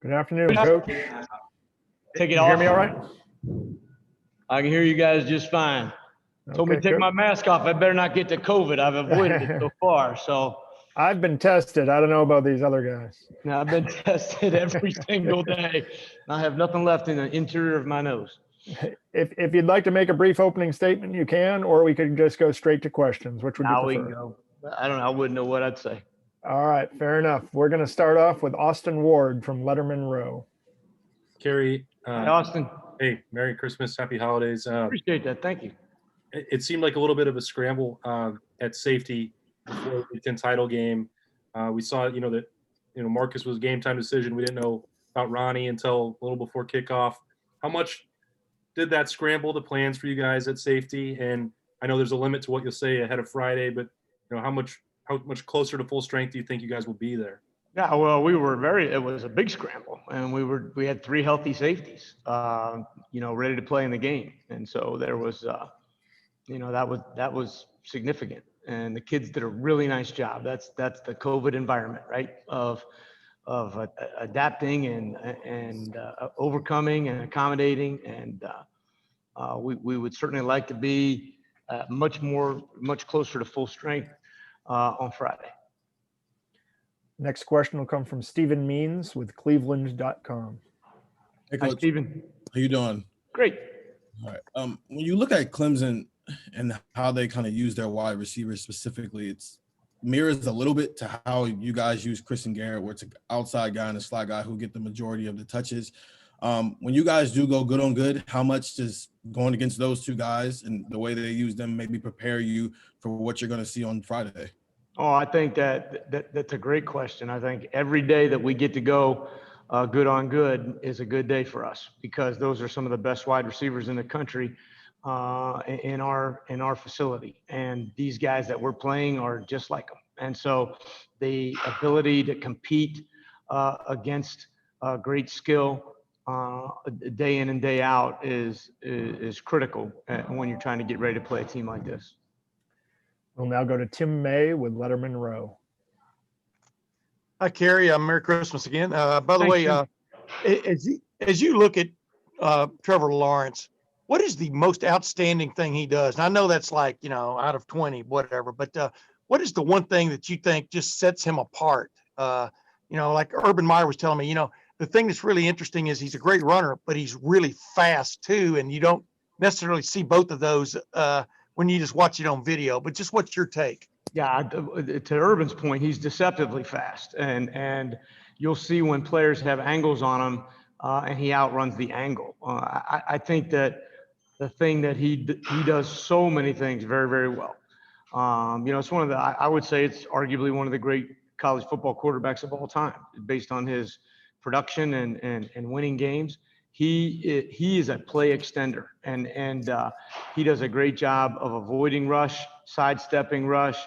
Good afternoon, Coach. Take it You off. hear me all right? I can hear you guys just fine. Told me to Okay, take Coach. my mask off. I better not get to COVID. I've avoided it so far. So I've been tested. I don't know about these other guys. now I've been tested every single day. I have nothing left in the interior of my nose. If you'd like to make a brief opening statement, you can, or we could just go straight to questions. Which would you Now we can prefer? go. I don't know. I wouldn't know what I'd say. All right, fair enough. We're going to start off with Austin Ward from Letterman Row. Kerry, Hi, Austin. hey, Merry Christmas, Happy Holidays. Appreciate that. Thank you. It seemed like a little bit of a scramble at safety before the Big Ten title game. We saw, that Marcus was a game time decision. We didn't know about Ronnie until a little before kickoff. How much did that scramble the plans for you guys at safety? And I know there's a limit to what you'll say ahead of Friday, but how much closer to full strength do you think you guys will be there? Yeah, well, it was a big scramble, and we had 3 healthy safeties, ready to play in the game. And so there was, that was significant. And the kids did a really nice job. That's the COVID environment, right? Of adapting and overcoming and accommodating. And we would certainly like to be much closer to full strength on Friday. Next question will come from Stephen Means with Cleveland.com. Hey, Hi, Coach. Stephen. How you doing? Great. All right. When you look at Clemson and how they kind of use their wide receivers specifically, it's mirrors a little bit to how you guys use Chris and Garrett, where it's an outside guy and a slot guy who get the majority of the touches. When you guys do go good on good, how much does going against those two guys and the way they use them maybe prepare you for what you're going to see on Friday? Oh, I think that's a great question. I think every day that we get to go good on good is a good day for us, because those are some of the best wide receivers in the country in our facility. And these guys that we're playing are just like them. And so the ability to compete against great skill day in and day out is critical when you're trying to get ready to play a team like this. We'll now go to Tim May with Letterman Row. Hi, Kerry. Merry Christmas again. By the Thanks, way, as you look at Trevor Lawrence, what is the most outstanding thing he does? And I know that's like, out of 20, whatever, but what is the one thing that you think just sets him apart? Like Urban Meyer was telling me, the thing that's really interesting is he's a great runner, but he's really fast too. And you don't necessarily see both of those when you just watch it on video. But just what's your take? Yeah, to Urban's point, he's deceptively fast, and you'll see when players have angles on him, and he outruns the angle. I think that the thing that he does so many things very, very well. It's one of I would say it's arguably one of the great college football quarterbacks of all time, based on his production and winning games. He is a play extender, and he does a great job of avoiding rush, sidestepping rush,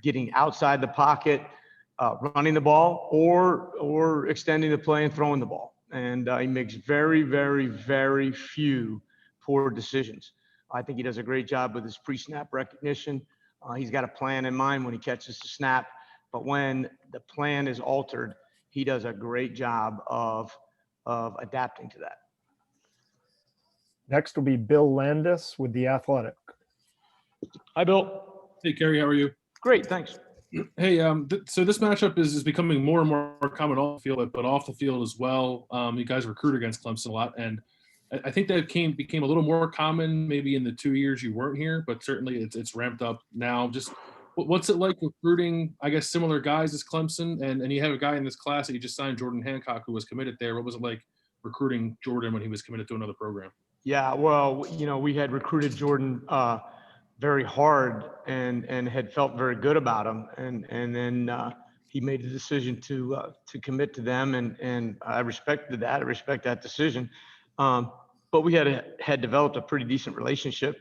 getting outside the pocket, running the ball, or extending the play and throwing the ball. And he makes very, very, very few poor decisions. I think he does a great job with his pre-snap recognition. He's got a plan in mind when he catches the snap, but when the plan is altered, he does a great job of adapting to that. Next will be Bill Landis with The Athletic. Hi, Bill. Hey, Kerry, how are you? Great, thanks. Hey, so this matchup is becoming more and more common on the field, but off the field as well. You guys recruit against Clemson a lot, and I think that became a little more common maybe in the 2 years you weren't here, but certainly it's ramped up now. Just what's it like recruiting, I guess, similar guys as Clemson, and you have a guy in this class that you just signed, Jordan Hancock, who was committed there. What was it like recruiting Jordan when he was committed to another program? Yeah, well, we had recruited Jordan very hard and had felt very good about him, and then he made the decision to commit to them, and I respected that. I respect that decision, but we had developed a pretty decent relationship.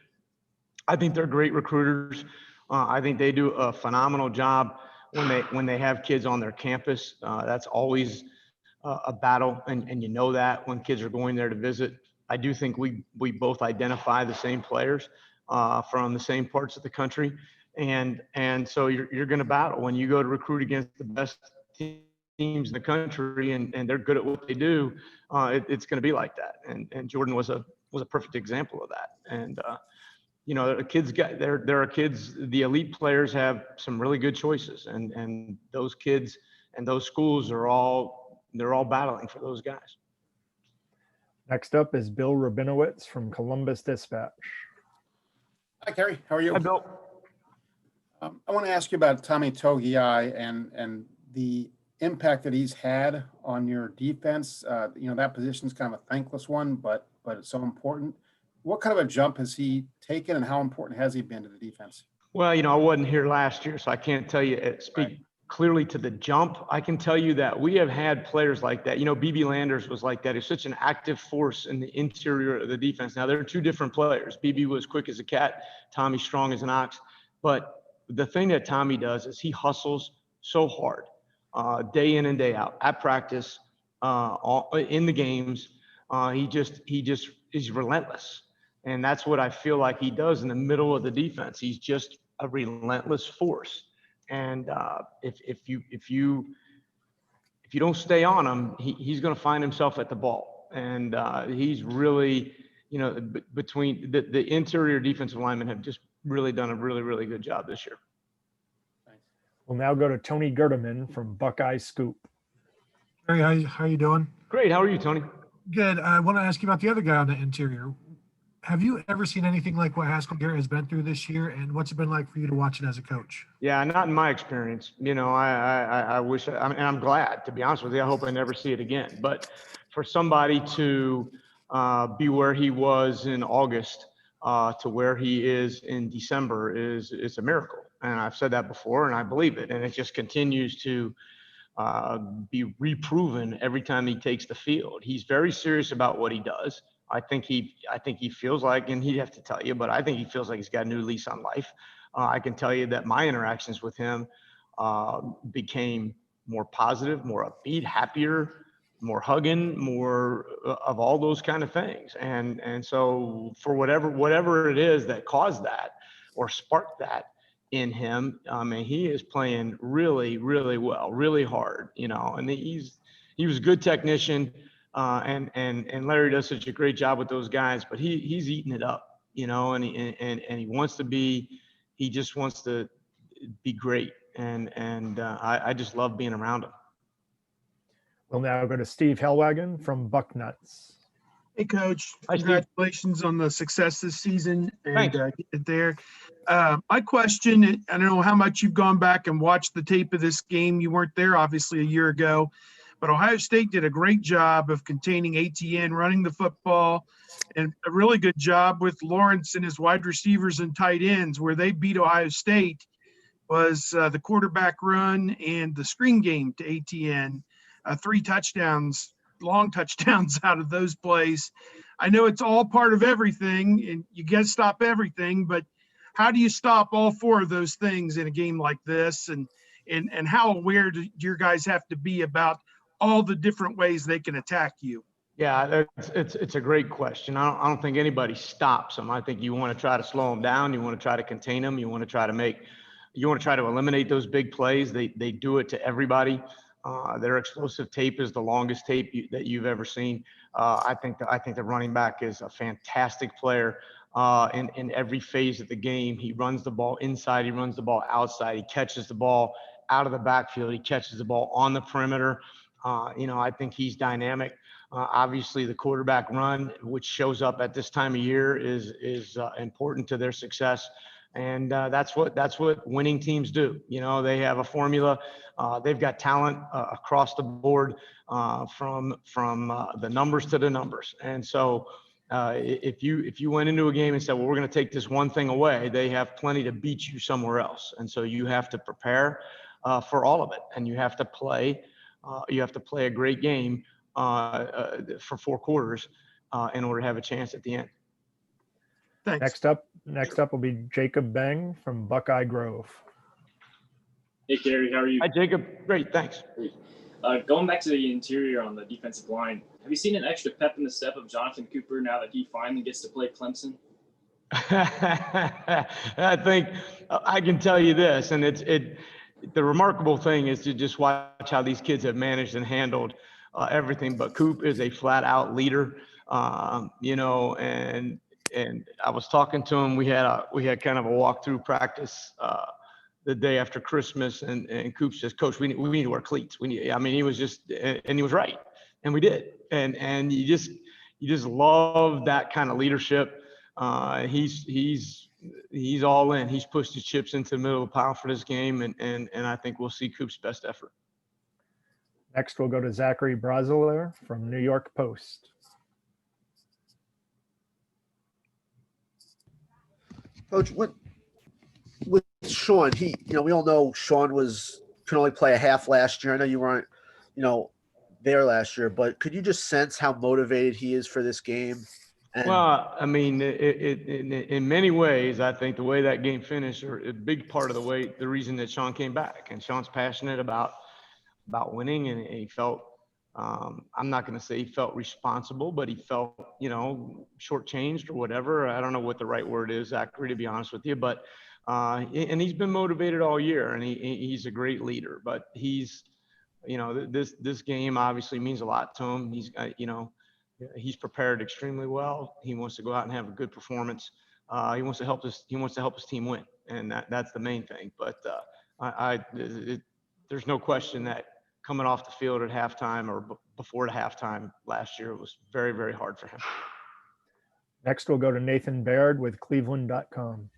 I think they're great recruiters. I think they do a phenomenal job when they have kids on their campus. That's always a battle, and you know that when kids are going there to visit. I do think we both identify the same players from the same parts of the country, and so you're going to battle when you go to recruit against the best team teams in the country and they're good at what they do, it's going to be like that. And Jordan was a perfect example of that. And, the kids there are kids, the elite players have some really good choices, and those kids and those schools they're all battling for those guys. Next up is Bill Rabinowitz from Columbus Dispatch. Hi, Kerry. How are you? Hi, Bill. I want to ask you about Tommy Togiai and the impact that he's had on your defense. That position's kind of a thankless one, but it's so important. What kind of a jump has he taken, and how important has he been to the defense? Well, I wasn't here last year, so I can't tell you, speak clearly to the jump. I can tell you that we have had players like that. BB Landers was like that. He's such an active force in the interior of the defense. Now, they're two different players. BB was quick as a cat. Tommy's strong as an ox. But the thing that Tommy does is he hustles so hard, day in and day out, at practice, in the games. He's relentless. And that's what I feel like he does in the middle of the defense. He's just a relentless force. And if you don't stay on him, he's going to find himself at the ball. And he's really, between the interior defensive linemen have just really done a really, really good job this year. Thanks. We'll now go to Tony Gerdeman from Buckeye Scoop. Kerry, how you doing? Great. How are you, Tony? Good. I want to ask you about the other guy on the interior. Have you ever seen anything like what Haskell Garrett has been through this year, and what's it been like for you to watch it as a coach? Yeah, not in my experience. I wish, and I'm glad, to be honest with you. I hope I never see it again. But for somebody to be where he was in August to where he is in December it's a miracle. And I've said that before, and I believe it. And it just continues to be reproven every time he takes the field. He's very serious about what he does. I think he feels like, and he'd have to tell you, but I think he feels like he's got a new lease on life. I can tell you that my interactions with him became more positive, more upbeat, happier, more hugging, more of all those kind of things. And so for whatever it is that caused that or sparked that in him, I mean, he is playing really, really well, really hard, and he was a good technician. And Larry does such a great job with those guys, but he's eating it up, and he just wants to be great. And I just love being around him. We'll now go to Steve Hellwagon from Bucknuts. Hey, Coach. Hi, Steve. Congratulations on the success this season and Thanks. getting it there. My question, I don't know how much you've gone back and watched the tape of this game. You weren't there, obviously, a year ago. But Ohio State did a great job of containing ATN, running the football, and a really good job with Lawrence and his wide receivers and tight ends. Where they beat Ohio State was the quarterback run and the screen game to ATN. 3 touchdowns, long touchdowns out of those plays. I know it's all part of everything, and you got to stop everything, but how do you stop all 4 of those things in a game like this? And how aware do your guys have to be about all the different ways they can attack you? Yeah, it's a great question. I don't think anybody stops them. I think you want to try to slow them down. You want to try to contain them. You want to try to eliminate those big plays. They do it to everybody. Their explosive tape is the longest tape that you've ever seen. I think the running back is a fantastic player in every phase of the game. He runs the ball inside. He runs the ball outside. He catches the ball out of the backfield. He catches the ball on the perimeter. I think he's dynamic. Obviously, the quarterback run, which shows up at this time of year, is important to their success. And that's what winning teams do. They have a formula. They've got talent across the board from the numbers to the numbers. And so if you went into a game and said, well, we're going to take this one thing away, they have plenty to beat you somewhere else. And so you have to prepare for all of it, and you have to play. You have to play a great game for 4 quarters in order to have a chance at the end. Thanks. Next up will be Jacob Beng from Buckeye Grove. Hey, Kerry, how are you? Hi, Jacob. Great, thanks. Going back to the interior on the defensive line, have you seen an extra pep in the step of Jonathan Cooper now that he finally gets to play Clemson? I think I can tell you this, and the remarkable thing is to just watch how these kids have managed and handled everything. But Coop is a flat out leader, you know, and I was talking to him. We had kind of a walkthrough practice the day after Christmas, and Coop says, "Coach, we need to wear cleats. I mean, he was just, and he was right, and we did. And you just love that kind of leadership. He's all in. He's pushed his chips into the middle of the pile for this game, and I think we'll see Coop's best effort. Next, we'll go to Zachary Braziler from New York Post. Coach, what with Sean? We all know Sean could only play a half last year. I know you weren't, there last year, but could you just sense how motivated he is for this game? Well, I mean, in many ways, I think the way that game finished, or a big part of the reason that Sean came back, and Sean's passionate about winning, and he felt, I'm not going to say he felt responsible, but he felt, shortchanged or whatever. I don't know what the right word is, Zachary, to be honest with you, but and he's been motivated all year, and he's a great leader. But he's, this game obviously means a lot to him. He's prepared extremely well. He wants to go out and have a good performance. He wants to help his team win, and that's the main thing. But there's no question that coming off the field at halftime or before the halftime last year was very, very hard for him. Next, we'll go to Nathan Baird with Cleveland.com.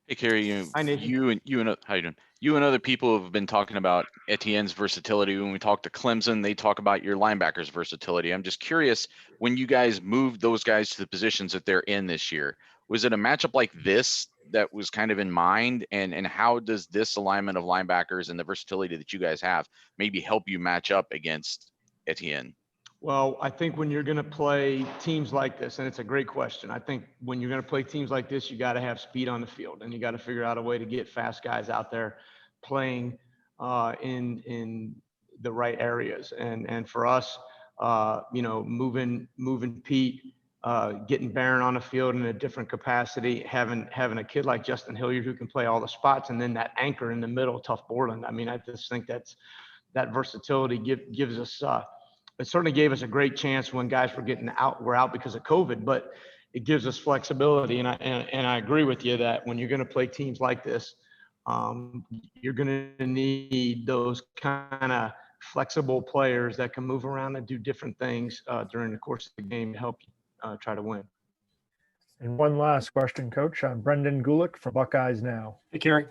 Hey, Kerry, Hi, Nathan. how you doing? You and other people have been talking about Etienne's versatility. When we talk to Clemson, they talk about your linebackers' versatility. I'm just curious, when you guys moved those guys to the positions that they're in this year, was it a matchup like this that was kind of in mind? And how does this alignment of linebackers and the versatility that you guys have maybe help you match up against Etienne? Well, I think when you're going to play teams like this, and it's a great question, I think when you're going to play teams like this, you got to have speed on the field, and you got to figure out a way to get fast guys out there playing in the right areas. And for us, moving Pete, getting Barron on the field in a different capacity, having a kid like Justin Hilliard who can play all the spots, and then that anchor in the middle, Tough Borland. I mean, I just think that versatility gives us. It certainly gave us a great chance when guys were out because of COVID, but it gives us flexibility. And I agree with you that when you're going to play teams like this, you're going to need those kind of flexible players that can move around and do different things during the course of the game to help you try to win. And one last question, Coach. Brendan Gulick from Buckeyes Now. Hey, Kerry.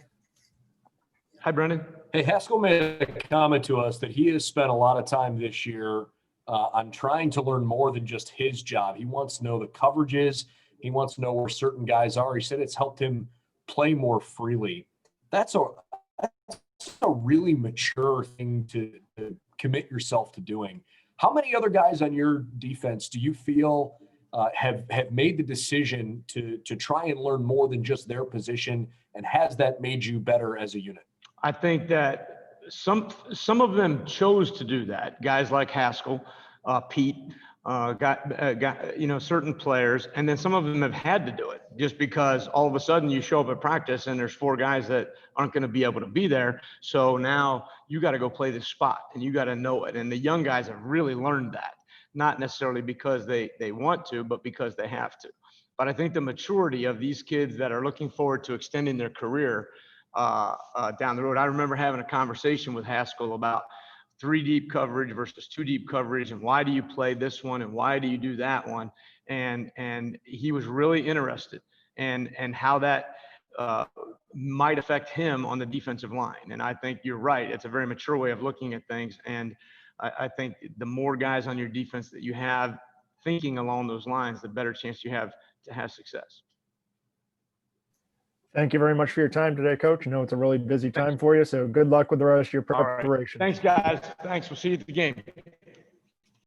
Hi, Brendan. Hey, Haskell made a comment to us that he has spent a lot of time this year on trying to learn more than just his job. He wants to know the coverages. He wants to know where certain guys are. He said it's helped him play more freely. That's a really mature thing to commit yourself to doing. How many other guys on your defense do you feel have made the decision to try and learn more than just their position, and has that made you better as a unit? I think that some of them chose to do that. Guys like Haskell, Pete, got certain players, and then some of them have had to do it just because all of a sudden you show up at practice and there's 4 guys that aren't going to be able to be there. So now you got to go play this spot and you got to know it. And the young guys have really learned that, not necessarily because they want to, but because they have to. But I think the maturity of these kids that are looking forward to extending their career down the road. I remember having a conversation with Haskell about 3 deep coverage versus 2 deep coverage, and why do you play this one and why do you do that one? And he was really interested and how that might affect him on the defensive line. And I think you're right. It's a very mature way of looking at things. And I think the more guys on your defense that you have thinking along those lines, the better chance you have to have success. Thank you very much for your time today, Coach. I know it's a really busy time for you, so good luck with the rest of your preparation. Thanks, guys. Thanks. We'll see you at the game.